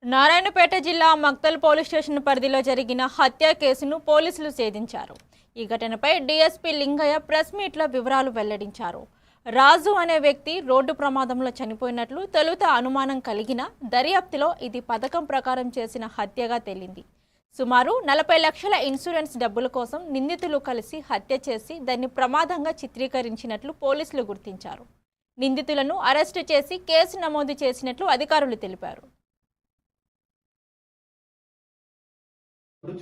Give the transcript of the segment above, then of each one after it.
నారాయణపేట జిల్లా Makthal police station పరిధిలో జరిగిన హత్య కేసును పోలీసులు ఛేదించారు. ఈ ఘటనపై డీఎస్పీ లింగయ్య ప్రెస్ మీట్లో వివరాలు వెల్లడించారు. రాజు అనే వ్యక్తి రోడ్డు ప్రమాదంలో చనిపోయినట్లు తొలుత అనుమానం కలిగిన దర్యాప్తులో ఇది పథకం ప్రకారం చేసిన హత్యగా తేలింది. సుమారు 40 లక్షల ఇన్సూరెన్స్ డబ్బుల కోసం నిందితులు కలిసి హత్య చేసి దాన్ని ప్రమాదంగా చిత్రీకరించినట్లు పోలీసులు గుర్తించారు. నిందితులను అరెస్టు చేసి కేసు నమోదు చేసినట్లు అధికారులు తెలిపారు.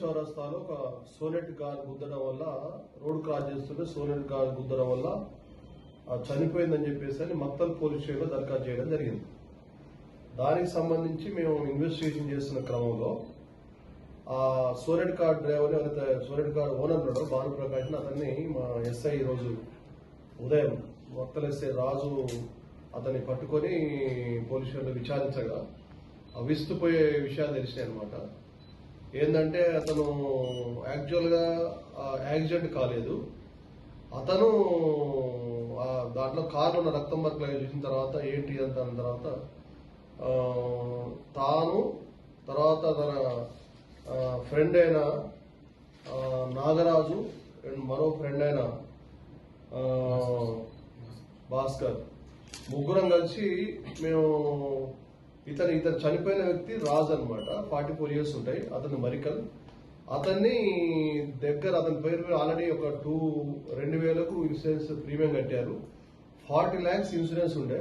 చౌరస్తాలో ఒక సోనెట్ కార్ గుద్దడం వల్ల రోడ్ క్రాస్ చేస్తుంటే సోనెట్ కార్ గుద్దడం వల్ల చనిపోయిందని చెప్పేసి మక్తల్ పోలీస్ స్టేషన్లో దరఖాస్తు చేయడం జరిగింది. దానికి సంబంధించి మేము ఇన్వెస్టిగేషన్ చేస్తున్న క్రమంలో ఆ సోనెట్ కార్ డ్రైవర్ ఎవరైతే సోనెట్ కార్ ఓనర్ ఉన్నాడో భానుప్రకాష్ అతన్ని మా ఎస్ఐ ఈరోజు ఉదయం మక్తల్ ఎస్ఐ రాజు అతన్ని పట్టుకొని పోలీస్ స్టేషన్లో విచారించగా విస్తుపోయే విషయాలు తెలిసినాయి అనమాట. ఏంటంటే అతను యాక్చువల్గా యాక్సిడెంట్ కాలేదు. అతను దాంట్లో కార్లో ఉన్న రక్తం మరకలు చూసిన తర్వాత ఏంటి అంత తర్వాత తాను తర్వాత తన ఫ్రెండ్ అయిన నాగరాజు అండ్ మరో ఫ్రెండ్ అయిన భాస్కర్ ముగ్గురం కలిసి మేము ఇతను చనిపోయిన వ్యక్తి రాజు అనమాట. 44 years ఉంటాయి. అతను మరికల్. అతని పేరు మీద ఆల్రెడీ ఒక 2,000 ఇన్సూరెన్స్ ప్రీమియం కట్టారు. 40 lakhs ఇన్సూరెన్స్ ఉండే.